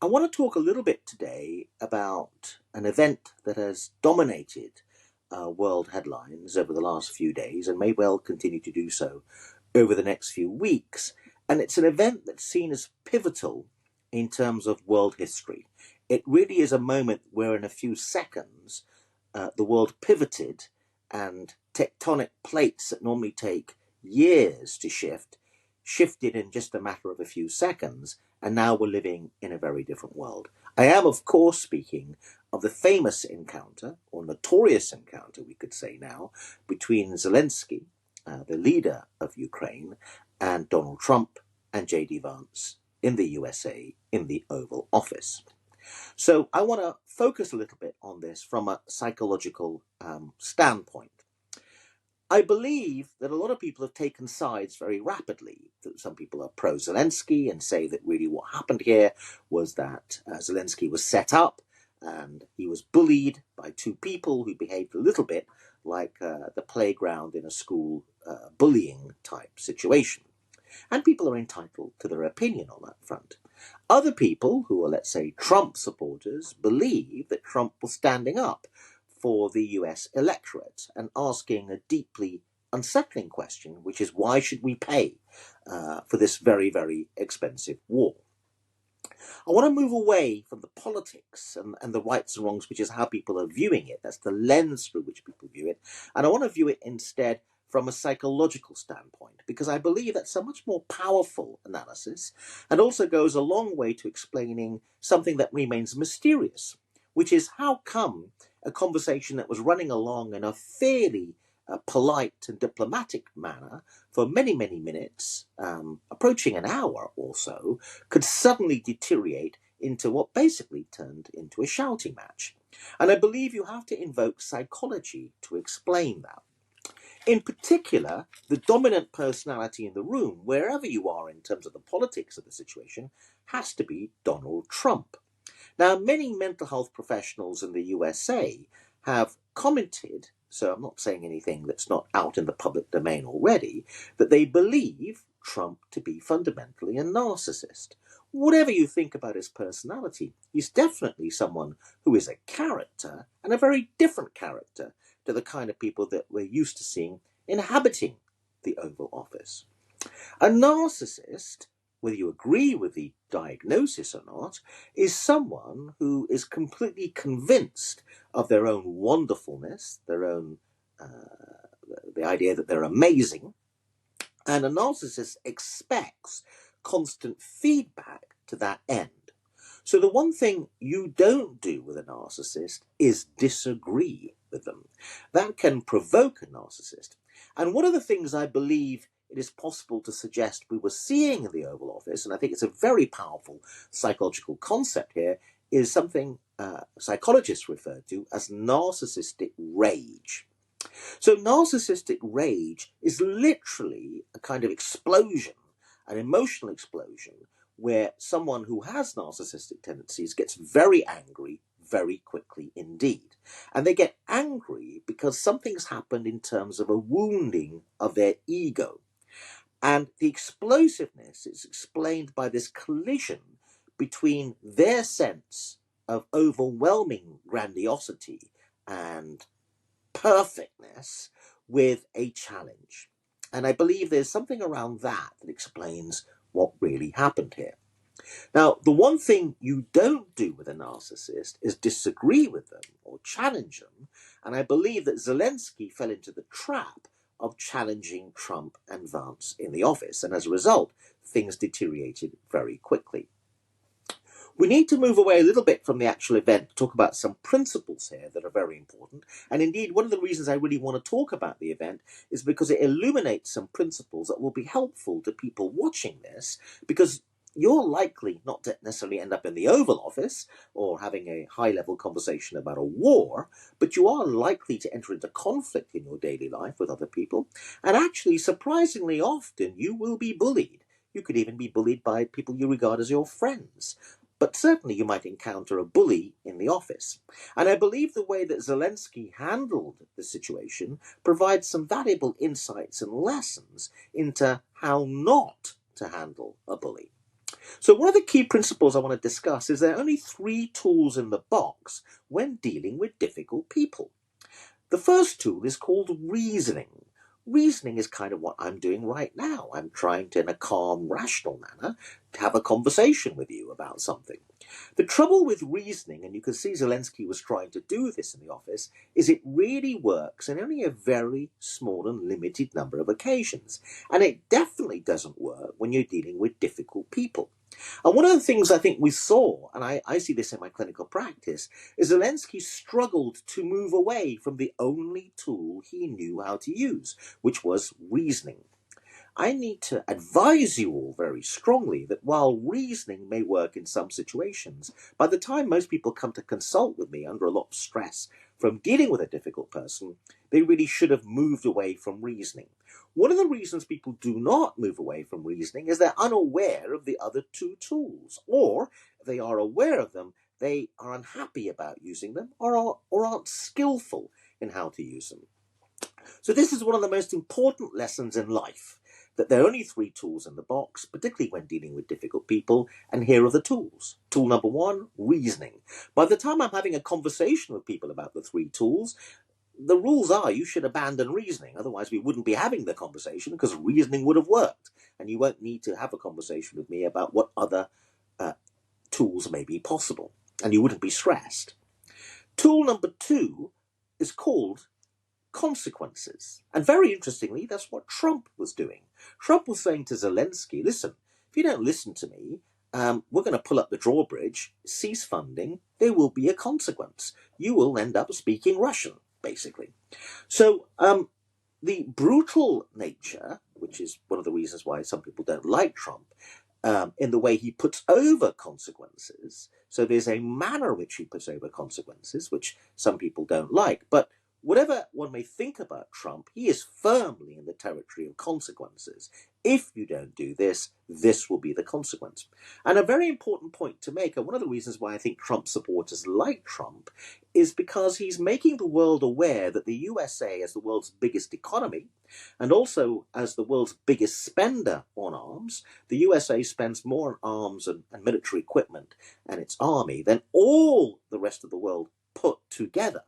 I want to talk a little bit today about an event that has dominated world headlines over the last few days and may well continue to do so over the next few weeks. And it's an event that's seen as pivotal in terms of world history. It really is a moment where, in a few seconds, the world pivoted and tectonic plates that normally take years to shift shifted in just a matter of a few seconds, and now we're living in a very different world. I am, of course, speaking of the famous encounter, or notorious encounter, we could say now, between Zelensky, the leader of Ukraine, and Donald Trump and J.D. Vance in the USA in the Oval Office. So I want to focus a little bit on this from a psychological standpoint. I believe that a lot of people have taken sides very rapidly. Some people are pro-Zelensky and say that really what happened here was that Zelensky was set up and he was bullied by two people who behaved a little bit like the playground in a school bullying type situation. And people are entitled to their opinion on that front. Other people, who are, let's say, Trump supporters, believe that Trump was standing up for the US electorate and asking a deeply unsettling question, which is, why should we pay for this very, very expensive war? I want to move away from the politics and the rights and wrongs, which is how people are viewing it. That's the lens through which people view it. And I want to view it instead from a psychological standpoint, because I believe that's a much more powerful analysis and also goes a long way to explaining something that remains mysterious, which is how come a conversation that was running along in a fairly polite and diplomatic manner for many, many minutes, approaching an hour or so, could suddenly deteriorate into what basically turned into a shouting match. And I believe you have to invoke psychology to explain that. In particular, the dominant personality in the room, wherever you are in terms of the politics of the situation, has to be Donald Trump. Now, many mental health professionals in the USA have commented, so I'm not saying anything that's not out in the public domain already, that they believe Trump to be fundamentally a narcissist. Whatever you think about his personality, he's definitely someone who is a character, and a very different character to the kind of people that we're used to seeing inhabiting the Oval Office. A narcissist, whether you agree with the diagnosis or not, is someone who is completely convinced of their own wonderfulness, their own the idea that they're amazing, and a narcissist expects constant feedback to that end. So the one thing you don't do with a narcissist is disagree with them. That can provoke a narcissist. And one of the things I believe it is possible to suggest we were seeing in the Oval Office, and I think it's a very powerful psychological concept here, is something psychologists refer to as narcissistic rage. So narcissistic rage is literally a kind of explosion, an emotional explosion, where someone who has narcissistic tendencies gets very angry very quickly indeed. And they get angry because something's happened in terms of a wounding of their ego. And the explosiveness is explained by this collision between their sense of overwhelming grandiosity and perfectness with a challenge. And I believe there's something around that that explains what really happened here. Now, the one thing you don't do with a narcissist is disagree with them or challenge them. And I believe that Zelensky fell into the trap of challenging Trump and Vance in the office. And as a result, things deteriorated very quickly. We need to move away a little bit from the actual event to talk about some principles here that are very important. And indeed, one of the reasons I really want to talk about the event is because it illuminates some principles that will be helpful to people watching this, because you're likely not to necessarily end up in the Oval Office or having a high-level conversation about a war, but you are likely to enter into conflict in your daily life with other people. And actually, surprisingly often, you will be bullied. You could even be bullied by people you regard as your friends. But certainly you might encounter a bully in the office. And I believe the way that Zelensky handled the situation provides some valuable insights and lessons into how not to handle a bully. So one of the key principles I want to discuss is there are only three tools in the box when dealing with difficult people. The first tool is called reasoning. Reasoning is kind of what I'm doing right now. I'm trying to, in a calm, rational manner, to have a conversation with you about something. The trouble with reasoning, and you can see Zelensky was trying to do this in the office, is it really works in only a very small and limited number of occasions. And it definitely doesn't work when you're dealing with difficult people. And one of the things I think we saw, and I see this in my clinical practice, is Zelensky struggled to move away from the only tool he knew how to use, which was reasoning. I need to advise you all very strongly that while reasoning may work in some situations, by the time most people come to consult with me under a lot of stress from dealing with a difficult person, they really should have moved away from reasoning. One of the reasons people do not move away from reasoning is they're unaware of the other two tools, or if they are aware of them, they are unhappy about using them or aren't skillful in how to use them. So this is one of the most important lessons in life, that there are only three tools in the box, particularly when dealing with difficult people, and here are the tools. Tool number one, reasoning. By the time I'm having a conversation with people about the three tools, the rules are you should abandon reasoning. Otherwise, we wouldn't be having the conversation because reasoning would have worked. And you won't need to have a conversation with me about what other tools may be possible. And you wouldn't be stressed. Tool number two is called consequences. And very interestingly, that's what Trump was doing. Trump was saying to Zelensky, listen, if you don't listen to me, we're going to pull up the drawbridge, cease funding, there will be a consequence. You will end up speaking Russian, basically. So the brutal nature, which is one of the reasons why some people don't like Trump, in the way he puts over consequences. So there's a manner in which he puts over consequences, which some people don't like. But whatever one may think about Trump, he is firmly in the territory of consequences. If you don't do this, this will be the consequence. And a very important point to make, and one of the reasons why I think Trump supporters like Trump, is because he's making the world aware that the USA, as the world's biggest economy, and also as the world's biggest spender on arms, the USA spends more on arms and military equipment and its army than all the rest of the world put together.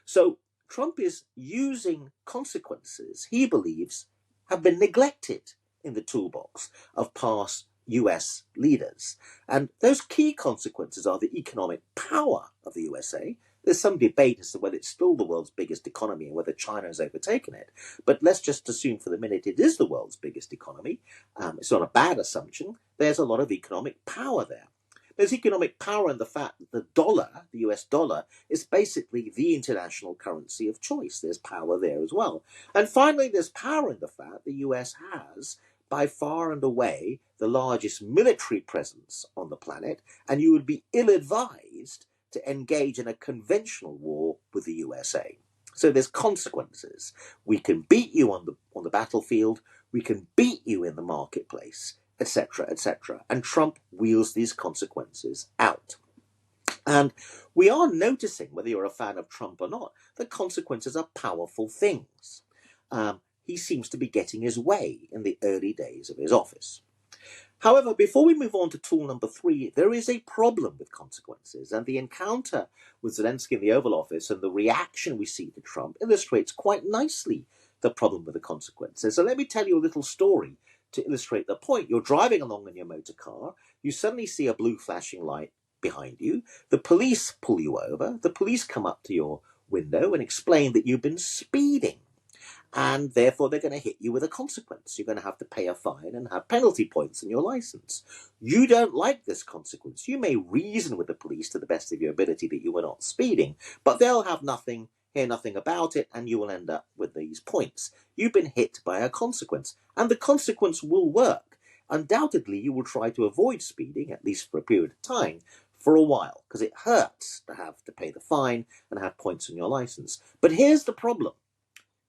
So Trump is using consequences he believes have been neglected in the toolbox of past US leaders. And those key consequences are the economic power of the USA. There's some debate as to whether it's still the world's biggest economy and whether China has overtaken it. But let's just assume for the minute it is the world's biggest economy. It's not a bad assumption. There's a lot of economic power there. There's economic power in the fact that the dollar, the US dollar, is basically the international currency of choice. There's power there as well. And finally, there's power in the fact the US has, by far and away, the largest military presence on the planet, and you would be ill-advised to engage in a conventional war with the USA. So there's consequences. We can beat you on the battlefield, we can beat you in the marketplace, etc., etc. And Trump wheels these consequences out. And we are noticing, whether you're a fan of Trump or not, that consequences are powerful things. He seems to be getting his way in the early days of his office. However, before we move on to tool number three, there is a problem with consequences, and the encounter with Zelensky in the Oval Office and the reaction we see to Trump illustrates quite nicely the problem with the consequences. So let me tell you a little story to illustrate the point. You're driving along in your motor car, you suddenly see a blue flashing light behind you, the police pull you over, the police come up to your window and explain that you've been speeding, and therefore they're going to hit you with a consequence. You're going to have to pay a fine and have penalty points in your license. You don't like this consequence. You may reason with the police to the best of your ability that you were not speeding, but they'll have nothing, hear nothing about it, and you will end up with these points. You've been hit by a consequence, and the consequence will work. Undoubtedly, you will try to avoid speeding, at least for a period of time, for a while, because it hurts to have to pay the fine and have points on your license. But here's the problem.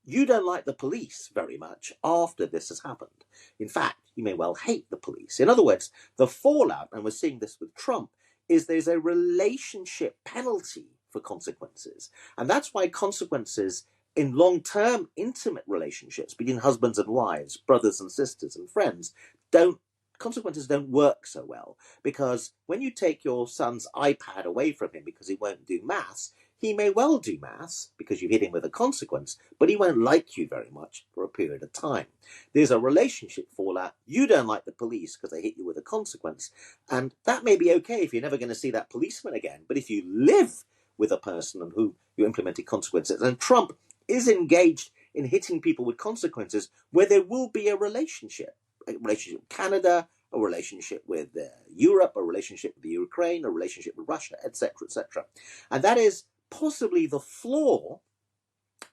You don't like the police very much after this has happened. In fact, you may well hate the police. In other words, the fallout, and we're seeing this with Trump, is there's a relationship penalty for consequences. And that's why consequences in long-term intimate relationships between husbands and wives, brothers and sisters and friends, don't consequences don't work so well, because when you take your son's iPad away from him because he won't do maths, he may well do maths because you hit him with a consequence, but he won't like you very much for a period of time. There's a relationship fallout. You don't like the police because they hit you with a consequence, and that may be okay if you're never going to see that policeman again. But if you live with a person on whom you implemented consequences, and Trump is engaged in hitting people with consequences where there will be a relationship with Canada, a relationship with Europe, a relationship with the Ukraine, a relationship with Russia, etc., etc. And that is possibly the flaw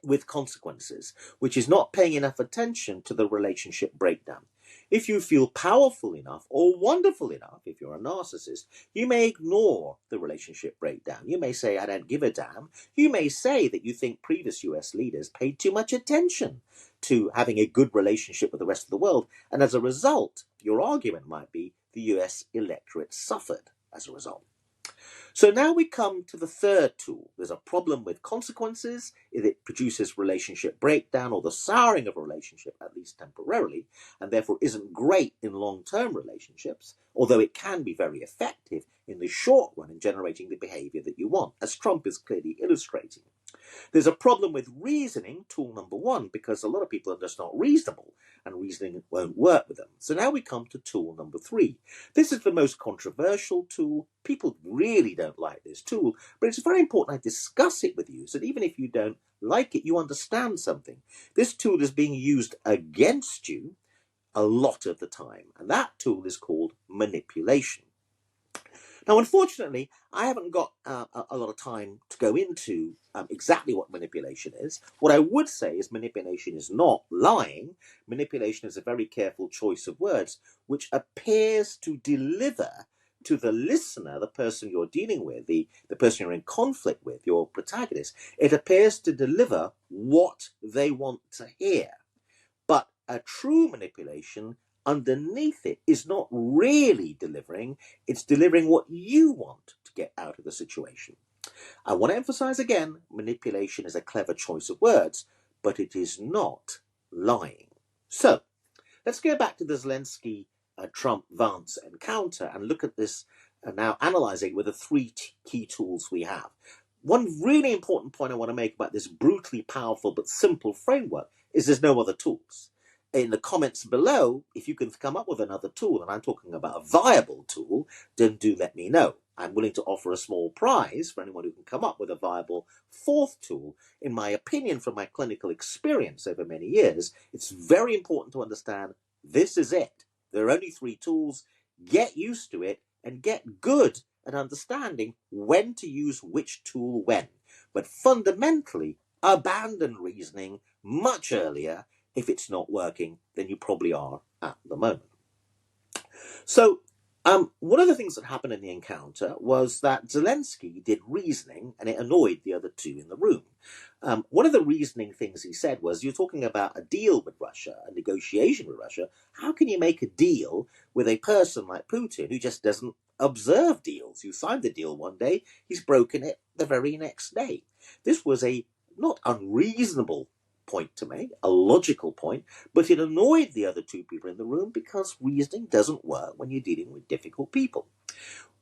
with consequences, which is not paying enough attention to the relationship breakdown. If you feel powerful enough or wonderful enough, if you're a narcissist, you may ignore the relationship breakdown. You may say, I don't give a damn. You may say that you think previous US leaders paid too much attention to having a good relationship with the rest of the world. And as a result, your argument might be the US electorate suffered as a result. So now we come to the third tool. There's a problem with consequences. If it produces relationship breakdown or the souring of a relationship, at least temporarily, and therefore isn't great in long-term relationships, although it can be very effective in the short run in generating the behavior that you want, as Trump is clearly illustrating. There's a problem with reasoning, tool number one, because a lot of people are just not reasonable, and reasoning won't work with them. So now we come to tool number three. This is the most controversial tool. People really don't like this tool, but it's very important I discuss it with you, so that even if you don't like it, you understand something. This tool is being used against you a lot of the time, and that tool is called manipulation. Now, unfortunately, I haven't got a lot of time to go into exactly what manipulation is. What I would say is manipulation is not lying. Manipulation is a very careful choice of words, which appears to deliver to the listener, the person you're dealing with, the person you're in conflict with, your protagonist. It appears to deliver what they want to hear. But a true manipulation underneath it is not really delivering, it's delivering what you want to get out of the situation. I want to emphasize again, manipulation is a clever choice of words, but it is not lying. So, let's go back to the Zelensky, Trump, Vance encounter and look at this now analyzing with the three key tools we have. One really important point I want to make about this brutally powerful but simple framework is there's no other tools. In the comments below, if you can come up with another tool, and I'm talking about a viable tool, then do let me know. I'm willing to offer a small prize for anyone who can come up with a viable fourth tool. In my opinion, from my clinical experience over many years, it's very important to understand this is it. There are only three tools. Get used to it and get good at understanding when to use which tool when. But fundamentally, abandon reasoning much earlier. If it's not working, then you probably are at the moment. So one of the things that happened in the encounter was that Zelensky did reasoning and it annoyed the other two in the room. One of the reasoning things he said was, you're talking about a deal with Russia, a negotiation with Russia. How can you make a deal with a person like Putin who just doesn't observe deals? You signed the deal one day, he's broken it the very next day. This was a not unreasonable point to make, a logical point, but it annoyed the other two people in the room because reasoning doesn't work when you're dealing with difficult people.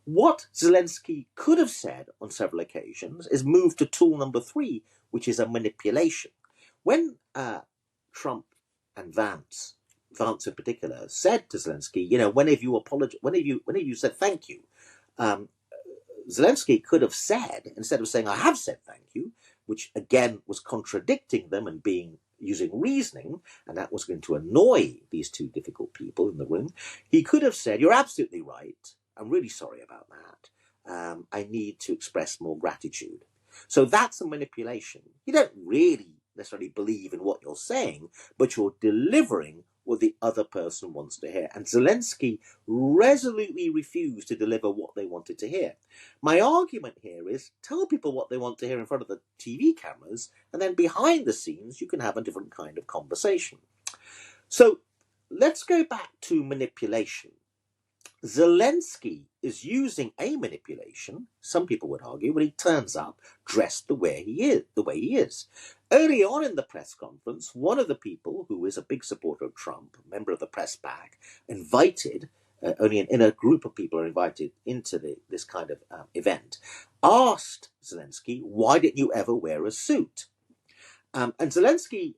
What Zelensky could have said on several occasions is move to tool number three, which is a manipulation. When Trump and Vance in particular, said to Zelensky, when have you said thank you? Zelensky could have said, instead of saying, I have said thank you, which again was contradicting them and using reasoning, and that was going to annoy these two difficult people in the room, he could have said, you're absolutely right. I'm really sorry about that. I need to express more gratitude. So that's a manipulation. You don't really necessarily believe in what you're saying, but you're delivering what the other person wants to hear. And Zelensky resolutely refused to deliver what they wanted to hear. My argument here is tell people what they want to hear in front of the TV cameras, and then behind the scenes you can have a different kind of conversation. So let's go back to manipulation. Zelensky is using a manipulation, some people would argue, when he turns up dressed the way he is. Early on in the press conference, one of the people who is a big supporter of Trump, a member of the press pack, invited only an inner group of people are invited into this kind of event, asked Zelensky, "Why didn't you ever wear a suit?" And Zelensky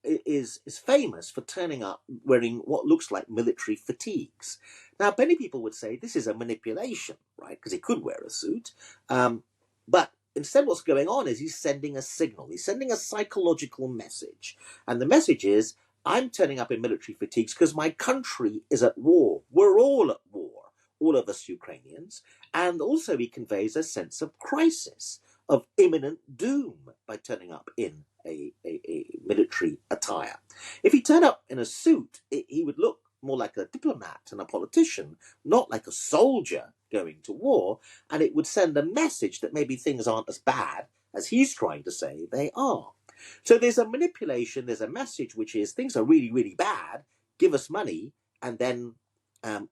is famous for turning up wearing what looks like military fatigues. Now, many people would say this is a manipulation, right? Because he could wear a suit. But instead, what's going on is he's sending a signal. He's sending a psychological message. And the message is, I'm turning up in military fatigues because my country is at war. We're all at war, all of us Ukrainians. And also he conveys a sense of crisis, of imminent doom by turning up in a military attire. If he turned up in a suit, he would look more like a diplomat and a politician, not like a soldier going to war, and it would send a message that maybe things aren't as bad as he's trying to say they are. So there's a manipulation, there's a message which is things are really, really bad, give us money, and then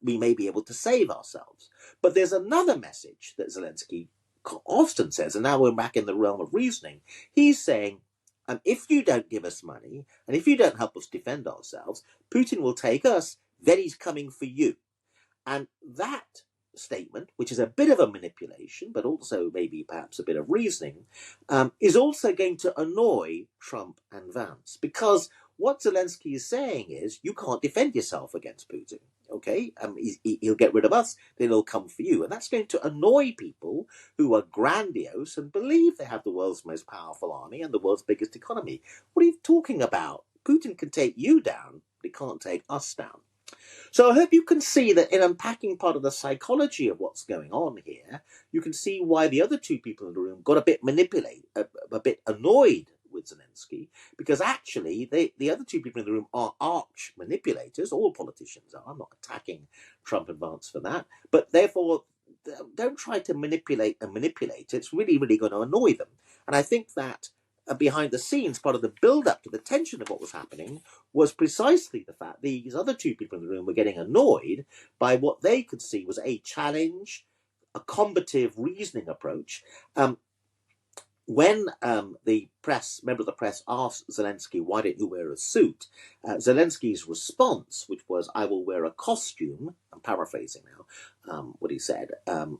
we may be able to save ourselves. But there's another message that Zelensky often says, and now we're back in the realm of reasoning. He's saying, if you don't give us money, and if you don't help us defend ourselves, Putin will take us, then he's coming for you. And that statement, which is a bit of a manipulation, but also maybe perhaps a bit of reasoning, is also going to annoy Trump and Vance. Because what Zelensky is saying is, you can't defend yourself against Putin. Okay, he'll get rid of us, then he'll come for you. And that's going to annoy people who are grandiose and believe they have the world's most powerful army and the world's biggest economy. What are you talking about? Putin can take you down, but he can't take us down. So I hope you can see that in unpacking part of the psychology of what's going on here, you can see why the other two people in the room got a bit a bit annoyed with Zelensky, because actually the other two people in the room are arch manipulators. All politicians are. I'm not attacking Trump and Vance for that, but therefore don't try to manipulate and manipulate. It's really, really going to annoy them. And I think that behind the scenes, part of the build-up to the tension of what was happening was precisely the fact these other two people in the room were getting annoyed by what they could see was a challenge, a combative reasoning approach. When the member of the press asked Zelensky, why didn't you wear a suit? Zelensky's response, which was, I will wear a costume, I'm paraphrasing now what he said,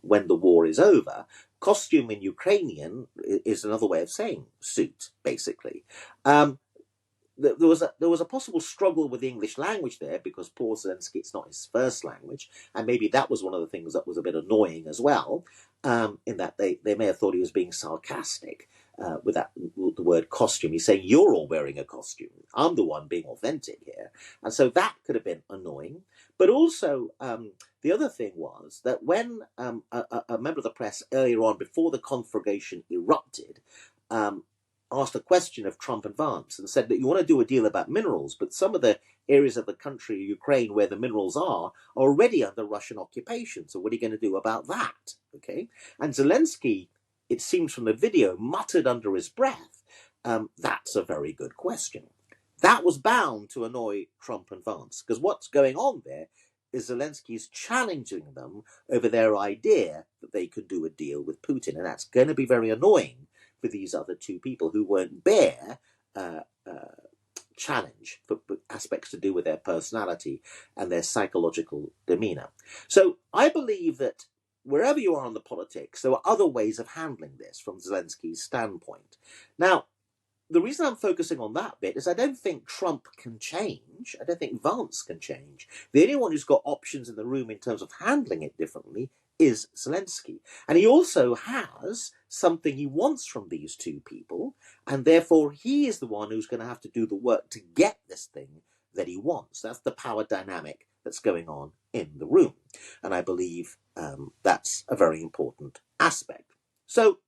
when the war is over. Costume in Ukrainian is another way of saying suit, basically. There was a possible struggle with the English language there because poor Zelensky, it's not his first language, and maybe that was one of the things that was a bit annoying as well, in that they may have thought he was being sarcastic with the word costume. He's saying, you're all wearing a costume. I'm the one being authentic here. And so that could have been annoying. But also, the other thing was that when a member of the press earlier on, before the conflagration erupted, asked a question of Trump and Vance and said that you want to do a deal about minerals, but some of the areas of the country, Ukraine, where the minerals are already under Russian occupation. So what are you going to do about that? Okay. And Zelensky, it seems from the video, muttered under his breath, that's a very good question. That was bound to annoy Trump and Vance, because what's going on there is Zelensky's challenging them over their idea that they could do a deal with Putin. And that's going to be very annoying for these other two people who won't bear challenge for aspects to do with their personality and their psychological demeanor. So I believe that wherever you are on the politics, there are other ways of handling this from Zelensky's standpoint. Now, the reason I'm focusing on that bit is I don't think Trump can change. I don't think Vance can change. The only one who's got options in the room in terms of handling it differently is Zelensky. And he also has something he wants from these two people, and therefore he is the one who's going to have to do the work to get this thing that he wants. That's the power dynamic that's going on in the room. And I believe that's a very important aspect. So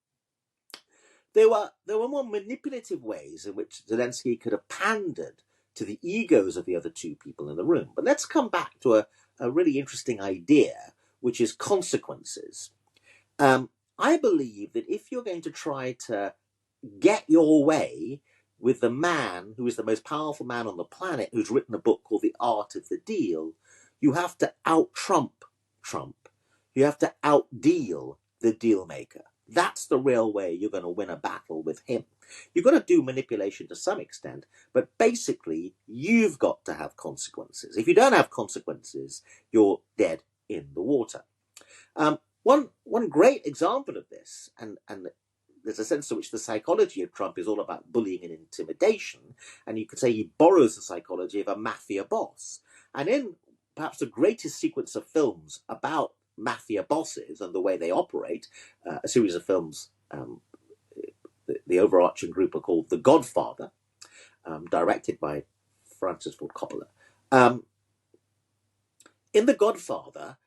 there were more manipulative ways in which Zelensky could have pandered to the egos of the other two people in the room. But let's come back to a really interesting idea, which is consequences. I believe that if you're going to try to get your way with the man who is the most powerful man on the planet, who's written a book called The Art of the Deal, you have to out-Trump Trump. You have to out-deal the deal maker. That's the real way you're going to win a battle with him. You've got to do manipulation to some extent, but basically you've got to have consequences. If you don't have consequences, you're dead in the water. One great example of this, and there's a sense to which the psychology of Trump is all about bullying and intimidation, and you could say he borrows the psychology of a mafia boss. And in perhaps the greatest sequence of films about mafia bosses and the way they operate, a series of films, the overarching group are called The Godfather, directed by Francis Ford Coppola. In The Godfather,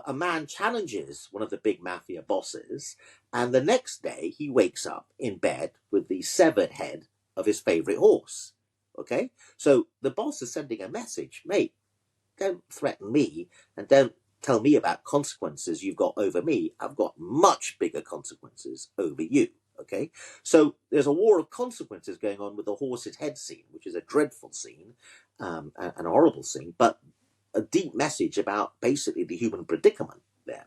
a man challenges one of the big mafia bosses, and the next day he wakes up in bed with the severed head of his favorite horse. Okay? So the boss is sending a message, mate, don't threaten me and don't tell me about consequences you've got over me. I've got much bigger consequences over you. Okay? So there's a war of consequences going on with the horse's head scene, which is a dreadful scene, and a horrible scene, but a deep message about basically the human predicament there.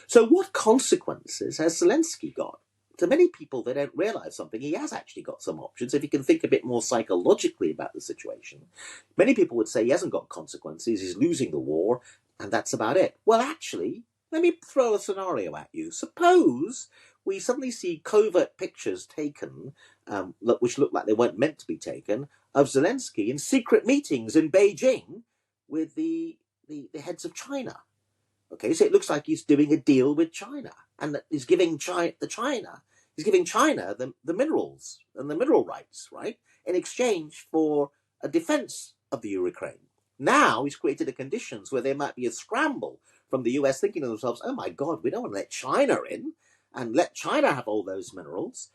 So what consequences has Zelensky got? To many people, they don't realize something. He has actually got some options. If he can think a bit more psychologically about the situation, many people would say he hasn't got consequences, he's losing the war, and that's about it. Well, actually, let me throw a scenario at you. Suppose we suddenly see covert pictures taken, which look like they weren't meant to be taken, of Zelensky in secret meetings in Beijing with the heads of China. Okay, so it looks like he's doing a deal with China, and that he's giving China the minerals and the mineral rights, right, in exchange for a defense of the Ukraine. Now he's created the conditions where there might be a scramble from the US thinking to themselves, oh my God, we don't want to let China in and let China have all those minerals.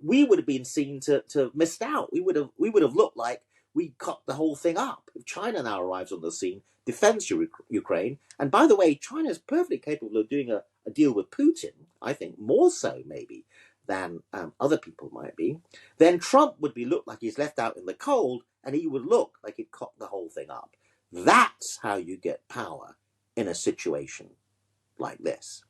We would have been seen to have missed out. We would have looked like we cut the whole thing up. If China now arrives on the scene, defends Ukraine, and by the way, China is perfectly capable of doing a deal with Putin, I think more so maybe than other people might be, then Trump would look like he's left out in the cold, and he would look like he'd cut the whole thing up. That's how you get power in a situation like this.